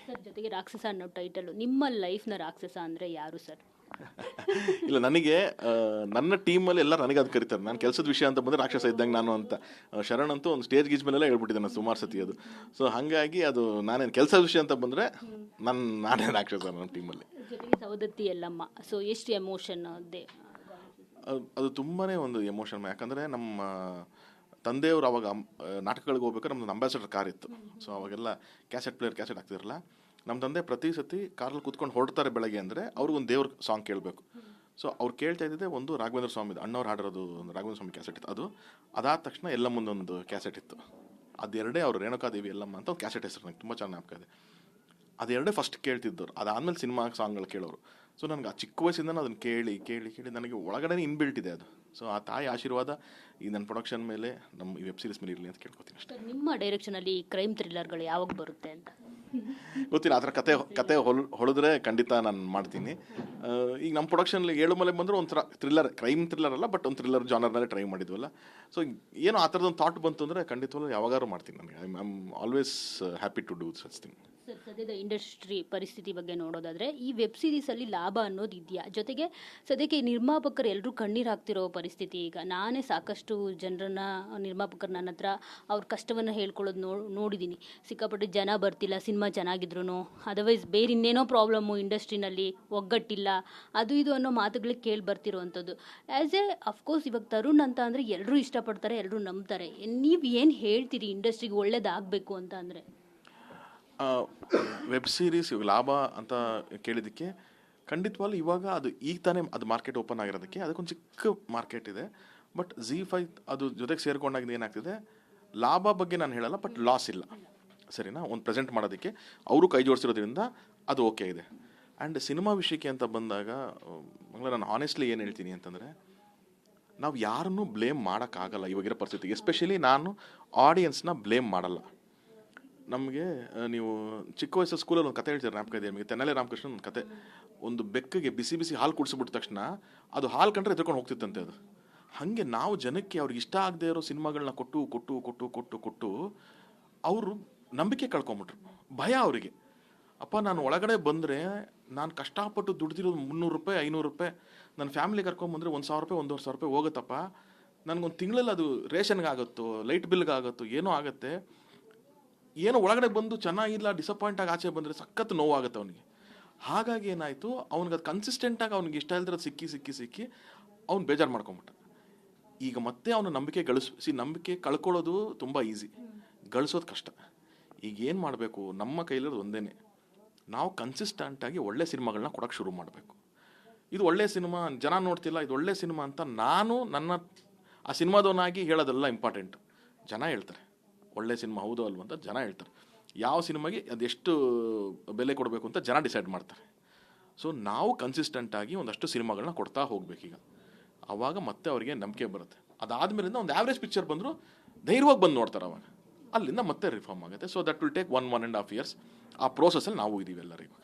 Sir ಜೊತೆಗೆ ರಾಕ್ಷಸ ಅನ್ನೋ ಟೈಟಲ್, ನಿಮ್ಮ ಲೈಫ್ನ ರಾಕ್ಷಸ ಅಂದರೆ ಯಾರು ಸರ್? ಇಲ್ಲ, ನನಗೆ ನನ್ನ ಟೀಮಲ್ಲಿ ಎಲ್ಲ ನನಗೆ ಅದು ಕರೀತಾರೆ. ನಾನು ಕೆಲಸದ ವಿಷಯ ಅಂತ ಬಂದರೆ ರಾಕ್ಷಸ ಇದ್ದಂಗೆ ನಾನು ಅಂತ. ಶರಣ್ ಅಂತೂ ಒಂದು ಸ್ಟೇಜ್ ಗೀಜ್ ಮೇಲೆಲ್ಲ ಹೇಳ್ಬಿಟ್ಟಿದ್ದೆ ನಾನು ಸುಮಾರು ಸತಿ ಅದು. ಸೊ ಹಾಗಾಗಿ ಅದು ನಾನೇನು ಕೆಲಸದ ವಿಷಯ ಅಂತ ಬಂದರೆ ನಾನೇ ರಾಕ್ಷಸ ನನ್ನ ಟೀಮಲ್ಲಿ. ಜೊತೆಗೆ ಸೌದತ್ತಿ ಎಲ್ಲಮ್ಮ, ಸೊ ಎಷ್ಟು ಎಮೋಷನ್ ಅದೇ ಅದು ತುಂಬಾ ಒಂದು ಎಮೋಷನ್. ಯಾಕಂದರೆ ನಮ್ಮ ತಂದೆಯವರು ಅವಾಗ ನಾಟಕಗಳಿಗೆ ಹೋಗ್ಬೇಕಾದ್ರೆ ನಮ್ಮದು ಅಂಬಾಸಿಡರ್ ಕಾರ್ ಇತ್ತು. ಸೊ ಅವಾಗೆಲ್ಲ ಕ್ಯಾಸೆಟ್ ಆಗ್ತಿರಲ್ಲ. ನಮ್ಮ ತಂದೆ ಪ್ರತಿ ಸತಿ ಕಾರಲ್ಲಿ ಕೂತ್ಕೊಂಡು ಹೊರಡ್ತಾರೆ ಬೆಳಗ್ಗೆ ಅಂದರೆ ಅವ್ರಿಗೊಂದು ದೇವ್ರ ಸಾಂಗ್ ಕೇಳಬೇಕು. ಸೊ ಅವ್ರು ಕೇಳ್ತಾ ಇದ್ದಿದ್ದೆ ಒಂದು ರಾಘವೇಂದ್ರ ಸ್ವಾಮಿದು, ಅಣ್ಣವ್ರು ಹಾಡಿರೋದು ಒಂದು ರಾಘವೇಂದ್ರ ಸ್ವಾಮಿ ಕ್ಯಾಸೆಟ್ ಇತ್ತು. ಅದು ಅದಾದ ತಕ್ಷಣ ಎಲ್ಲಮ್ಮಂದೊಂದು ಕ್ಯಾಸೆಟ್ ಇತ್ತು. ಅದೆರಡೇ ಅವರು ರೇಣುಕಾದೇವಿ ಎಲ್ಲಮ್ಮ ಅಂತ ಒಂದು ಕ್ಯಾಸೆಟ್ ಹೆಸರು ನನಗೆ ತುಂಬ ಚೆನ್ನಾಗಿ ಜ್ಞಾಪಕ ಇದೆ. ಅದೆರಡೇ ಫಸ್ಟ್ ಕೇಳ್ತಿದ್ದವ್ರು. ಅದಾದಮೇಲೆ ಸಿನಿಮಾ ಸಾಂಗ್ಗಳು ಕೇಳೋರು. ಸೊ ನನಗೆ ಆ ಚಿಕ್ಕ ವಯಸ್ಸಿಂದ ಅದನ್ನು ಕೇಳಿ ಕೇಳಿ ಕೇಳಿ ನನಗೆ ಒಳಗಡೆ ಇನ್ಬಿಲ್ಟ್ ಇದೆ ಅದು. ಸೊ ಆ ತಾಯಿ ಆಶೀರ್ವಾದ ಈ ನನ್ನ ಪ್ರೊಡಕ್ಷನ್ ಮೇಲೆ, ನಮ್ಮ ಈ ವೆಬ್ ಸೀರೀಸ್ ಮೇಲೆ ಇರಲಿ ಅಂತ ಕೇಳ್ಕೊತೀನಿ ಅಷ್ಟೇ. ನಿಮ್ಮ ಡೈರೆಕ್ಷನಲ್ಲಿ ಕ್ರೈಮ್ ಥ್ರಿಲ್ಲರ್ಗಳು ಯಾವಾಗ ಬರುತ್ತೆ ಅಂತ ಗೊತ್ತಿಲ್ಲ. ಆ ಥರ ಕತೆ ಹೊಳೆದ್ರೆ ಖಂಡಿತ ನಾನು ಮಾಡ್ತೀನಿ. ಈಗ ನಮ್ಮ ಪ್ರೊಡಕ್ಷನ್ಲಿ ಏಳುಮಲೆ ಬಂದರೂ ಒಂಥರ ಥ್ರಿಲ್ಲರ್, ಕ್ರೈಮ್ ಥ್ರಿಲ್ಲರ್ ಅಲ್ಲ, ಬಟ್ ಒಂದು ಥ್ರಿಲ್ಲರ್ ಜಾನರ್ನಲ್ಲೇ ಟ್ರೈ ಮಾಡಿದ್ವಲ್ಲ. ಸೊ ಏನೋ ಆ ಥರದೊಂದು ಥಾಟ್ ಬಂತು ಅಂದರೆ ಖಂಡಿತವಾಗ್ಲೂ ಯಾವಾಗಾರು ಮಾಡ್ತೀನಿ. ನನಗೆ I am always happy to do such thing. Sir, ಸದ್ಯದ ಇಂಡಸ್ಟ್ರಿ ಪರಿಸ್ಥಿತಿ ಬಗ್ಗೆ ನೋಡೋದಾದರೆ ಈ ವೆಬ್ ಸೀರೀಸಲ್ಲಿ ಲಾಭ ಅನ್ನೋದು ಇದೆಯಾ? ಜೊತೆಗೆ ಸದ್ಯಕ್ಕೆ ಈ ನಿರ್ಮಾಪಕರು ಎಲ್ಲರೂ ಕಣ್ಣೀರು ಹಾಕ್ತಿರೋ ಪರಿಸ್ಥಿತಿ. ಈಗ ನಾನೇ ಸಾಕಷ್ಟು ಜನರನ್ನ, ನಿರ್ಮಾಪಕರು ನನ್ನ ಹತ್ರ ಅವ್ರ ಕಷ್ಟವನ್ನು ಹೇಳ್ಕೊಳ್ಳೋದು ನೋಡಿದ್ದೀನಿ. ಸಿಕ್ಕಾಪಟ್ಟೆ ಜನ ಬರ್ತಿಲ್ಲ ಸಿನಿಮಾ ಚೆನ್ನಾಗಿದ್ರು, ಅದರ್ವೈಸ್ ಬೇರೆ ಇನ್ನೇನೋ ಪ್ರಾಬ್ಲಮ್ಮು ಇಂಡಸ್ಟ್ರಿನಲ್ಲಿ, ಒಗ್ಗಟ್ಟಿಲ್ಲ, ಅದು ಇದು ಅನ್ನೋ ಮಾತುಗಳಿಗೆ ಕೇಳಿ ಬರ್ತಿರೋವಂಥದ್ದು. ಆ್ಯಸ್ ಎ ಅಫ್ಕೋರ್ಸ್ ಇವಾಗ ತರುಣ್ ಅಂತ ಅಂದರೆ ಎಲ್ಲರೂ ಇಷ್ಟಪಡ್ತಾರೆ, ಎಲ್ಲರೂ ನಂಬ್ತಾರೆ. ನೀವು ಏನು ಹೇಳ್ತೀರಿ ಇಂಡಸ್ಟ್ರಿಗೆ ಒಳ್ಳೇದಾಗಬೇಕು ಅಂತ ಅಂದರೆ? ವೆಬ್ ಸೀರೀಸ್ ಇವಾಗ ಲಾಭ ಅಂತ ಕೇಳಿದ್ದಕ್ಕೆ ಖಂಡಿತವಾಗ್ಲೂ ಇವಾಗ ಅದು ಈಗ ತಾನೇ ಅದು ಮಾರ್ಕೆಟ್ ಓಪನ್ ಆಗಿರೋದಕ್ಕೆ ಅದಕ್ಕೊಂದು ಚಿಕ್ಕ ಮಾರ್ಕೆಟ್ ಇದೆ. ಬಟ್ ZEE5 ಅದು ಜೊತೆಗೆ ಸೇರ್ಕೊಂಡಾಗಿದ್ದು ಏನಾಗ್ತಿದೆ, ಲಾಭ ಬಗ್ಗೆ ನಾನು ಹೇಳಲ್ಲ, ಬಟ್ ಲಾಸ್ ಇಲ್ಲ, ಸರಿನಾ? ಒಂದು ಪ್ರೆಸೆಂಟ್ ಮಾಡೋದಕ್ಕೆ ಅವರು ಕೈ ಜೋಡಿಸಿರೋದ್ರಿಂದ ಅದು ಓಕೆ ಇದೆ. ಆ್ಯಂಡ್ ಸಿನಿಮಾ ವಿಷಯಕ್ಕೆ ಅಂತ ಬಂದಾಗ ನಾನು ಹಾನೆಸ್ಟ್ಲಿ ಏನು ಹೇಳ್ತೀನಿ ಅಂತಂದರೆ, ನಾವು ಯಾರನ್ನೂ ಬ್ಲೇಮ್ ಮಾಡೋಕ್ಕಾಗಲ್ಲ ಇವಾಗಿರೋ ಪರಿಸ್ಥಿತಿಗೆ. ಎಸ್ಪೆಷಲಿ ನಾನು ಆಡಿಯನ್ಸ್ನ ಬ್ಲೇಮ್ ಮಾಡಲ್ಲ. ನಮಗೆ ನೀವು ಚಿಕ್ಕ ವಯಸ್ಸು ಸ್ಕೂಲಲ್ಲಿ ಒಂದು ಕತೆ ಹೇಳ್ತಾರೆ, ಜ್ಞಾಪಕ ಇದೆ ನಿಮಗೆ? ತೆನಾಲಿ ರಾಮಕೃಷ್ಣನ್ ಒಂದು ಕತೆ. ಒಂದು ಬೆಕ್ಕಿಗೆ ಬಿಸಿ ಬಿಸಿ ಹಾಲು ಕುಡಿಸ್ಬಿಟ್ಟ ತಕ್ಷಣ ಅದು ಹಾಲು ಕಂಡ್ರೆ ಎದ್ಕೊಂಡು ಹೋಗ್ತಿತ್ತಂತೆ ಅದು. ಹಾಗೆ ನಾವು ಜನಕ್ಕೆ ಅವ್ರಿಗೆ ಇಷ್ಟ ಆಗದೆ ಇರೋ ಸಿನಿಮಾಗಳನ್ನ ಕೊಟ್ಟು ಕೊಟ್ಟು ಕೊಟ್ಟು ಕೊಟ್ಟು ಕೊಟ್ಟು ಅವರು ನಂಬಿಕೆ ಕಳ್ಕೊಂಬಿಟ್ರು. ಭಯ ಅವರಿಗೆ. ಅಪ್ಪ, ನಾನು ಒಳಗಡೆ ಬಂದರೆ ನಾನು ಕಷ್ಟಪಟ್ಟು ದುಡ್ದಿರೋದು 300 ರೂಪಾಯಿ 500 ರೂಪಾಯಿ, ನನ್ನ ಫ್ಯಾಮಿಲಿ ಕರ್ಕೊಂಬಂದರೆ 1,000 ರೂಪಾಯಿ 1,500 ರೂಪಾಯಿ ಹೋಗುತ್ತಪ್ಪ, ನನಗೊಂದು ತಿಂಗಳಲ್ಲಿ ಅದು ರೇಷನ್ಗೆ ಆಗುತ್ತೋ, ಲೈಟ್ ಬಿಲ್ಗೆ ಆಗುತ್ತೋ, ಏನೋ ಆಗುತ್ತೆ, ಏನೋ ಒಳಗಡೆ ಬಂದು ಚೆನ್ನಾಗಿಲ್ಲ, ಡಿಸಪಾಯಿಂಟ್ ಆಗಿ ಆಚೆ ಬಂದರೆ ಸಖತ್ ನೋವಾಗುತ್ತೆ ಅವನಿಗೆ. ಹಾಗಾಗಿ ಏನಾಯಿತು, ಅವ್ನಿಗೆ ಅದು ಕನ್ಸಿಸ್ಟೆಂಟಾಗಿ ಅವ್ನಿಗೆ ಇಷ್ಟ ಇಲ್ದಿರೋದು ಸಿಕ್ಕಿ ಸಿಕ್ಕಿ ಸಿಕ್ಕಿ ಅವ್ನು ಬೇಜಾರು ಮಾಡ್ಕೊಂಬಿಟ್ಟ. ಈಗ ಮತ್ತೆ ಅವನು ನಂಬಿಕೆ ನಂಬಿಕೆ ಕಳ್ಕೊಳ್ಳೋದು ತುಂಬ ಈಸಿ, ಗಳಿಸೋದು ಕಷ್ಟ. ಈಗ ಏನು ಮಾಡಬೇಕು, ನಮ್ಮ ಕೈಲಿರೋದು ಒಂದೇ, ನಾವು ಕನ್ಸಿಸ್ಟೆಂಟಾಗಿ ಒಳ್ಳೆ ಸಿನಿಮಾಗಳನ್ನ ಕೊಡೋಕ್ಕೆ ಶುರು ಮಾಡಬೇಕು. ಇದು ಒಳ್ಳೆ ಸಿನಿಮಾ, ಜನ ನೋಡ್ತಿಲ್ಲ, ಇದು ಒಳ್ಳೆ ಸಿನಿಮಾ ಅಂತ ನಾನು ನನ್ನ ಆ ಸಿನಿಮಾದವನಾಗಿ ಹೇಳೋದೆಲ್ಲ ಇಂಪಾರ್ಟೆಂಟ್. ಜನ ಹೇಳ್ತಾರೆ ಒಳ್ಳೆ ಸಿನಿಮಾ ಹೌದು ಅಲ್ವ ಅಂತ ಜನ ಹೇಳ್ತಾರೆ. ಯಾವ ಸಿನಿಮಾಗೆ ಅದೆಷ್ಟು ಬೆಲೆ ಕೊಡಬೇಕು ಅಂತ ಜನ ಡಿಸೈಡ್ ಮಾಡ್ತಾರೆ. ಸೊ ನಾವು ಕನ್ಸಿಸ್ಟೆಂಟಾಗಿ ಒಂದಷ್ಟು ಸಿನಿಮಾಗಳನ್ನ ಕೊಡ್ತಾ ಹೋಗ್ಬೇಕೀಗ. ಆವಾಗ ಮತ್ತೆ ಅವರಿಗೆ ನಂಬಿಕೆ ಬರುತ್ತೆ. ಅದಾದಮೇಲಿಂದ ಒಂದು ಆ್ಯಾವ್ರೇಜ್ ಪಿಕ್ಚರ್ ಬಂದರೂ ಧೈರ್ಯವಾಗಿ ಬಂದು ನೋಡ್ತಾರೆ. ಅವಾಗ ಅಲ್ಲಿಂದ ಮತ್ತೆ ರಿಫಾರ್ಮ್ ಆಗುತ್ತೆ. So that will take 1.5 years. ಆ ಪ್ರೋಸೆಸ್ಸಲ್ಲಿ ನಾವು ಇದ್ದೀವಿ ಎಲ್ಲರೂ ಇವಾಗ.